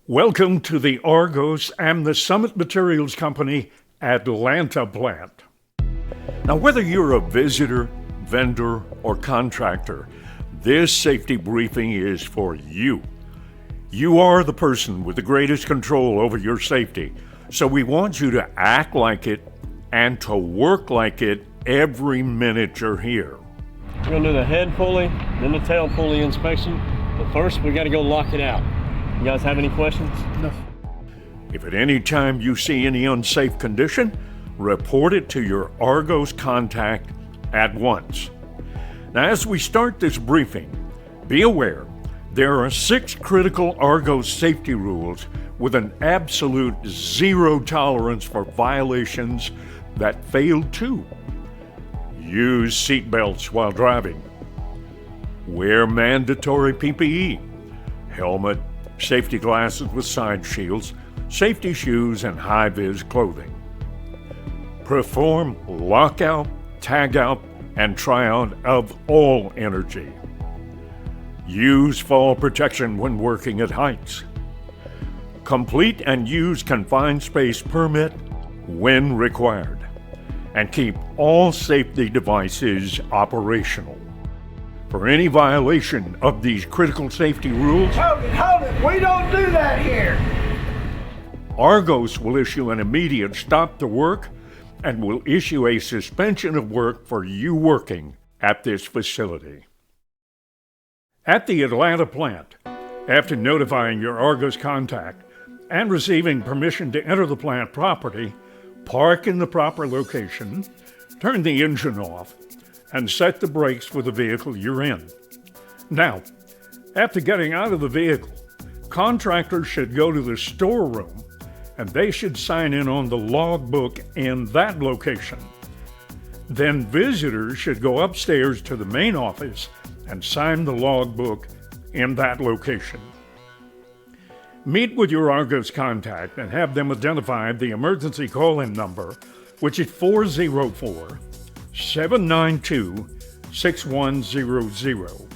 Welcome to the Argos and the Summit Materials Company Atlanta plant. Now, whether you're a visitor, vendor, or contractor, this safety briefing is for you. You are the person with the greatest control over your safety, so we want you to act like it and to work like it every minute you're here. We're going to do the head pulley, then the tail pulley inspection, but first we got to go lock it out. You guys have any questions? No. If at any time you see any unsafe condition, report it to your Argos contact at once. Now, as we start this briefing, be aware there are 6 critical Argos safety rules with an absolute zero tolerance for violations that fail to. Use seat belts while driving. Wear mandatory PPE, helmet, safety glasses with side shields, safety shoes, and high-vis clothing. Perform lockout, tagout, and tryout of all energy. Use fall protection when working at heights. Complete and use confined space permit when required. And keep all safety devices operational. For any violation of these critical safety rules, Hold it, we don't do that here. Argos will issue an immediate stop to work and will issue a suspension of work for you working at this facility. At the Atlanta plant, after notifying your Argos contact and receiving permission to enter the plant property, park in the proper location, turn the engine off, and set the brakes for the vehicle you're in. Now, after getting out of the vehicle, contractors should go to the storeroom and they should sign in on the logbook in that location. Then visitors should go upstairs to the main office and sign the logbook in that location. Meet with your Argos contact and have them identify the emergency call-in number, which is 404-792-6100.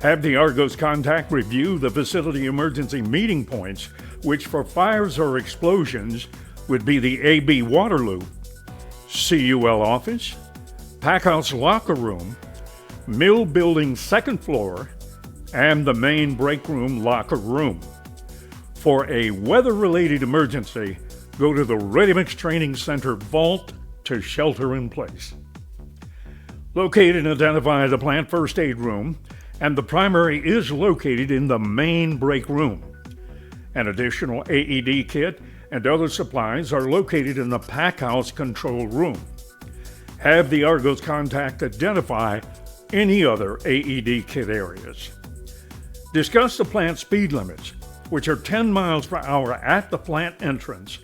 Have the Argos contact review the facility emergency meeting points, which for fires or explosions would be the AB water loop, CUL office, packhouse locker room, mill building second floor, and the main break room locker room. For a weather-related emergency, go to the Ready Mix Training Center vault to shelter in place. Locate and identify the plant first aid room, and the primary is located in the main break room. An additional AED kit and other supplies are located in the packhouse control room. Have the Argos contact identify any other AED kit areas. Discuss the plant speed limits, which are 10 miles per hour at the plant entrance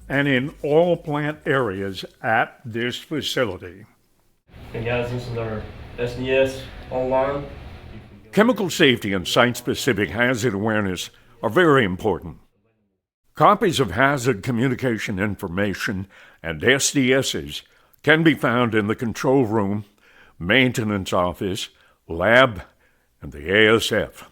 and in all plant areas at this facility. Hey guys, this is our SDS online. Chemical safety and site-specific hazard awareness are very important. Copies of hazard communication information and SDSs can be found in the control room, maintenance office, lab, and the ASF.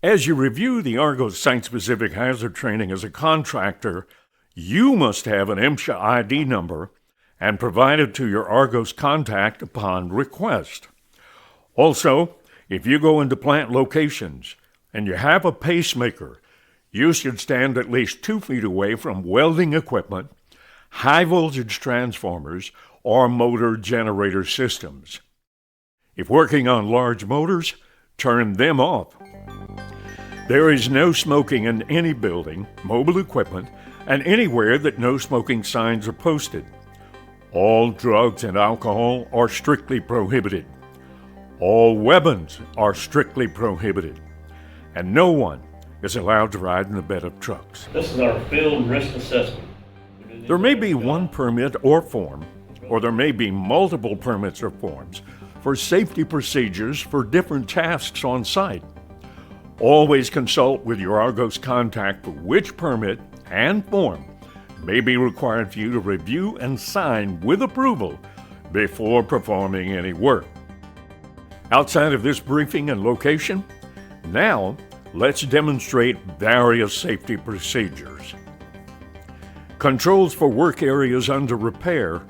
As you review the Argos site-specific hazard training as a contractor, you must have an MSHA ID number and provide it to your Argos contact upon request. Also, if you go into plant locations and you have a pacemaker, you should stand at least 2 feet away from welding equipment, high-voltage transformers, or motor generator systems. If working on large motors, turn them off. There is no smoking in any building, mobile equipment, and anywhere that no smoking signs are posted. All drugs and alcohol are strictly prohibited. All weapons are strictly prohibited. And no one is allowed to ride in the bed of trucks. This is our field risk assessment. There may be one permit or form, or there may be multiple permits or forms for safety procedures for different tasks on site. Always consult with your Argos contact for which permit and form may be required for you to review and sign with approval before performing any work. Outside of this briefing and location, now let's demonstrate various safety procedures. Controls for work areas under repair,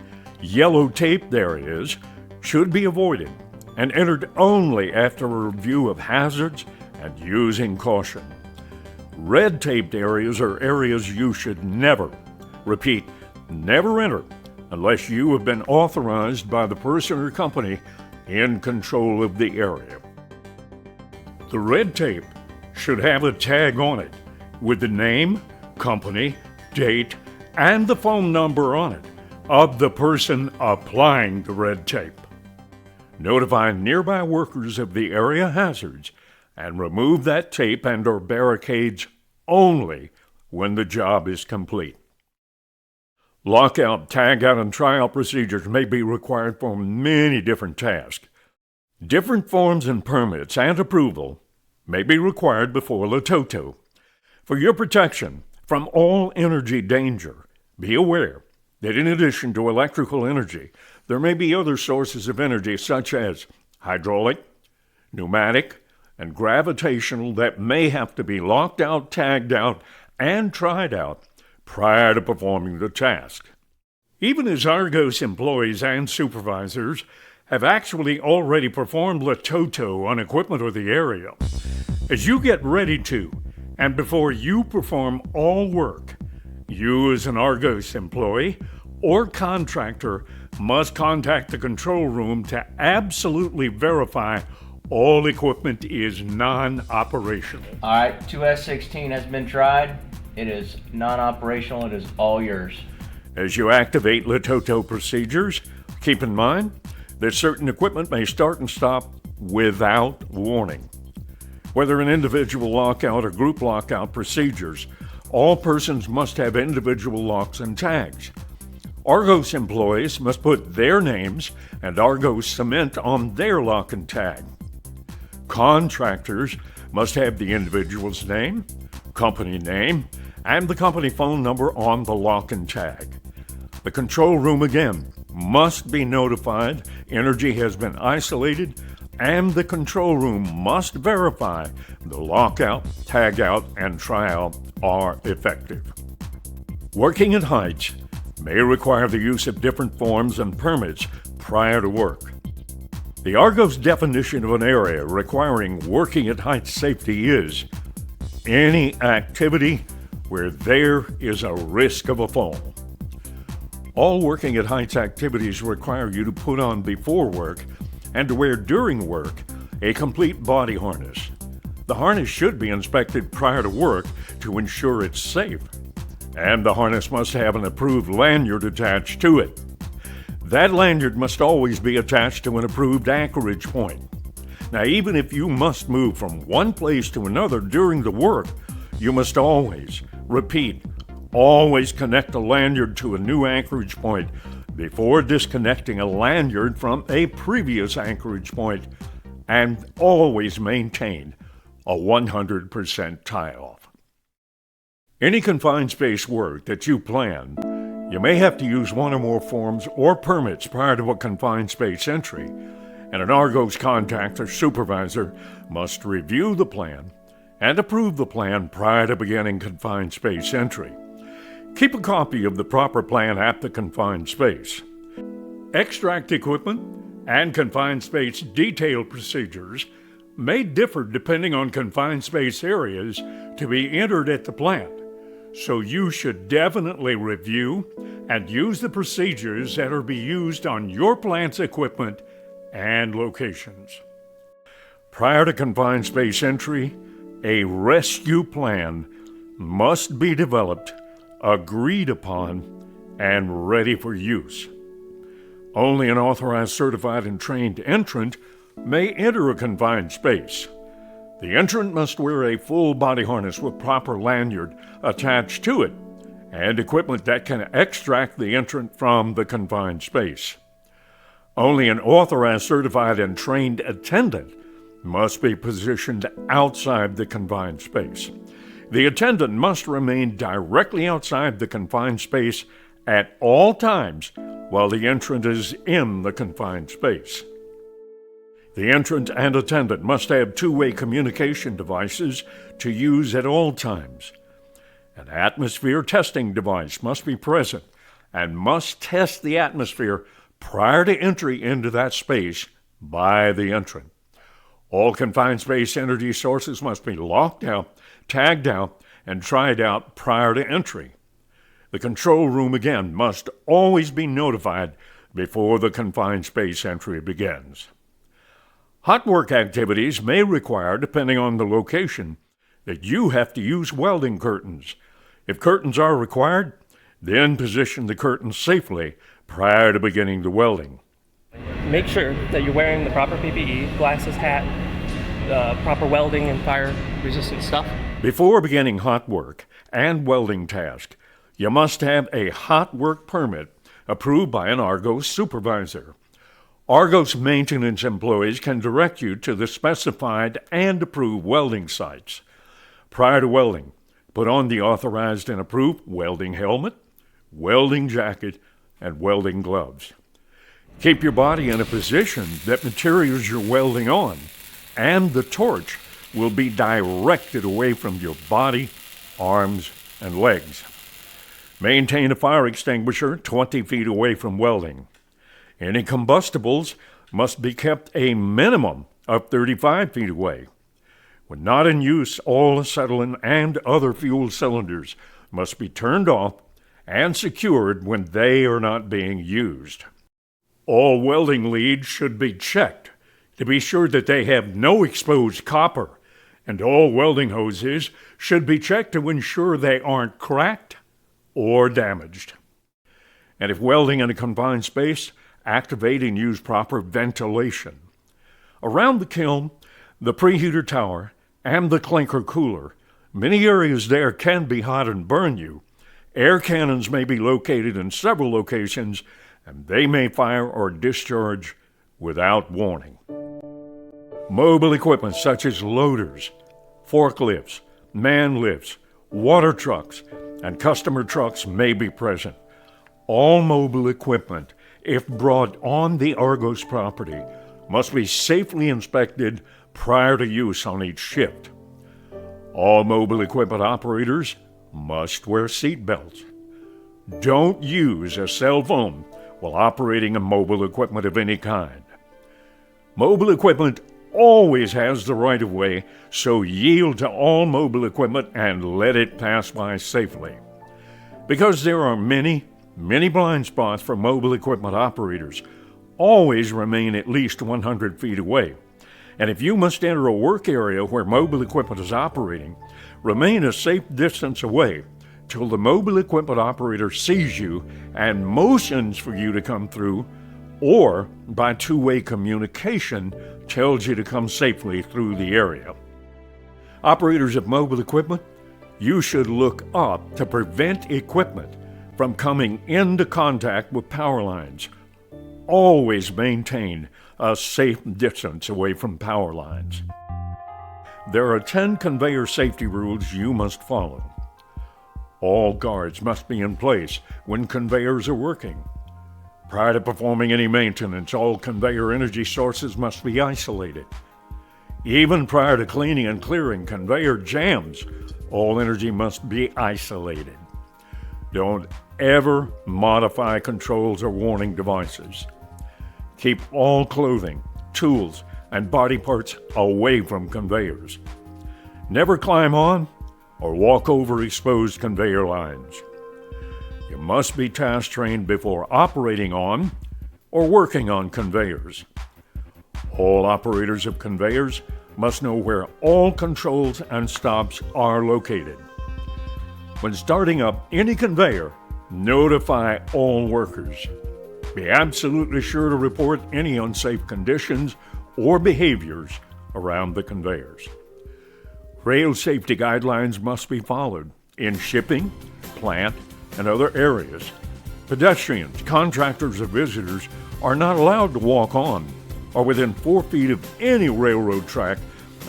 yellow taped areas, should be avoided and entered only after a review of hazards and using caution. Red taped areas are areas you should never, repeat, never enter unless you have been authorized by the person or company in control of the area. The red tape should have a tag on it with the name, company, date, and the phone number on it of the person applying the red tape. Notify nearby workers of the area hazards and remove that tape and/or barricades only when the job is complete. Lockout, tagout, and tryout procedures may be required for many different tasks. Different forms and permits and approval may be required before LATOTO. For your protection from all energy danger, be aware that in addition to electrical energy, there may be other sources of energy such as hydraulic, pneumatic, and gravitational that may have to be locked out, tagged out, and tried out prior to performing the task. Even as Argos employees and supervisors have actually already performed LATOTO on equipment or the area, as you get ready to, and before you perform all work, you as an Argos employee or contractor must contact the control room to absolutely verify all equipment is non-operational. All right, 2S16 has been tried. It is non-operational. It is all yours. As you activate LATOTO procedures, keep in mind that certain equipment may start and stop without warning. Whether an individual lockout or group lockout procedures, all persons must have individual locks and tags. Argos employees must put their names and Argos cement on their lock and tag. Contractors must have the individual's name, company name, and the company phone number on the lock and tag. The control room, again, must be notified energy has been isolated, and the control room must verify the lockout, tagout, and tryout are effective. Working at heights may require the use of different forms and permits prior to work. The Argos definition of an area requiring working at heights safety is any activity where there is a risk of a fall. All working at heights activities require you to put on before work and to wear during work a complete body harness. The harness should be inspected prior to work to ensure it's safe, and the harness must have an approved lanyard attached to it. That lanyard must always be attached to an approved anchorage point. Now, even if you must move from one place to another during the work, you must always, repeat, always connect a lanyard to a new anchorage point before disconnecting a lanyard from a previous anchorage point, and always maintain a 100% tie-off. Any confined space work that you plan, you may have to use one or more forms or permits prior to a confined space entry, and an Argos contact or supervisor must review the plan and approve the plan prior to beginning confined space entry. Keep a copy of the proper plan at the confined space. Extract equipment and confined space detail procedures may differ depending on confined space areas to be entered at the plant, so you should definitely review and use the procedures that are be used on your plant's equipment and locations. Prior to confined space entry, a rescue plan must be developed, agreed upon, and ready for use. Only an authorized, certified, and trained entrant may enter a confined space. The entrant must wear a full body harness with proper lanyard attached to it and equipment that can extract the entrant from the confined space. Only an authorized, certified, and trained attendant must be positioned outside the confined space. The attendant must remain directly outside the confined space at all times while the entrant is in the confined space. The entrant and attendant must have two-way communication devices to use at all times. An atmosphere testing device must be present and must test the atmosphere prior to entry into that space by the entrant. All confined space energy sources must be locked out, tagged out, and tried out prior to entry. The control room, again, must always be notified before the confined space entry begins. Hot work activities may require, depending on the location, that you have to use welding curtains. If curtains are required, then position the curtains safely prior to beginning the welding. Make sure that you're wearing the proper PPE, glasses, hat, proper welding and fire-resistant stuff. Before beginning hot work and welding task, you must have a hot work permit approved by an Argos supervisor. Argos maintenance employees can direct you to the specified and approved welding sites. Prior to welding, put on the authorized and approved welding helmet, welding jacket, and welding gloves. Keep your body in a position that materials you're welding on and the torch will be directed away from your body, arms, and legs. Maintain a fire extinguisher 20 feet away from welding. Any combustibles must be kept a minimum of 35 feet away. When not in use, all acetylene and other fuel cylinders must be turned off and secured when they are not being used. All welding leads should be checked to be sure that they have no exposed copper, and all welding hoses should be checked to ensure they aren't cracked or damaged. And if welding in a confined space, activate and use proper ventilation. Around the kiln, the preheater tower, and the clinker cooler, many areas there can be hot and burn you. Air cannons may be located in several locations, and they may fire or discharge without warning. Mobile equipment such as loaders, forklifts, man lifts, water trucks, and customer trucks may be present. All mobile equipment, if brought on the Argos property, must be safely inspected prior to use on each shift. All mobile equipment operators must wear seat belts. Don't use a cell phone while operating a mobile equipment of any kind. Mobile equipment always has the right of way, so yield to all mobile equipment and let it pass by safely. Because there are many blind spots for mobile equipment operators, always remain at least 100 feet away. And if you must enter a work area where mobile equipment is operating, remain a safe distance away till the mobile equipment operator sees you and motions for you to come through, or by two-way communication tells you to come safely through the area. Operators of mobile equipment, you should look up to prevent equipment from coming into contact with power lines. Always maintain a safe distance away from power lines. There are 10 conveyor safety rules you must follow. All guards must be in place when conveyors are working. Prior to performing any maintenance, all conveyor energy sources must be isolated. Even prior to cleaning and clearing conveyor jams, all energy must be isolated. Don't ever modify controls or warning devices. Keep all clothing, tools, and body parts away from conveyors. Never climb on or walk over exposed conveyor lines. You must be task trained before operating on or working on conveyors. All operators of conveyors must know where all controls and stops are located. When starting up any conveyor, notify all workers. Be absolutely sure to report any unsafe conditions or behaviors around the conveyors. Rail safety guidelines must be followed in shipping, plant, and other areas. Pedestrians, contractors, or visitors are not allowed to walk on or within 4 feet of any railroad track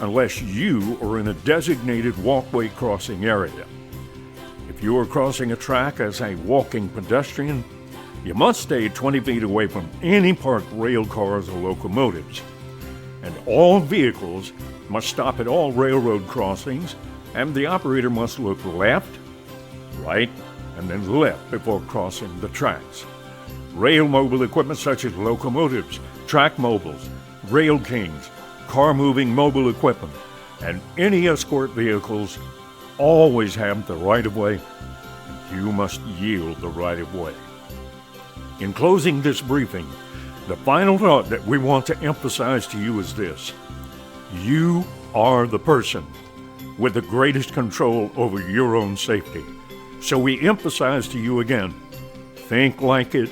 unless you are in a designated walkway crossing area. If you are crossing a track as a walking pedestrian, you must stay 20 feet away from any parked rail cars or locomotives. and all vehicles must stop at all railroad crossings, and the operator must look left, right, and then left before crossing the tracks. Rail mobile equipment such as locomotives, track mobiles, rail kings, car-moving mobile equipment, and any escort vehicles always have the right-of-way, and you must yield the right-of-way. In closing this briefing, the final thought that we want to emphasize to you is this: you are the person with the greatest control over your own safety. So we emphasize to you again, think like it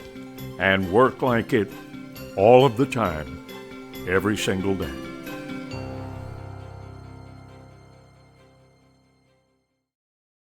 and work like it all of the time, every single day.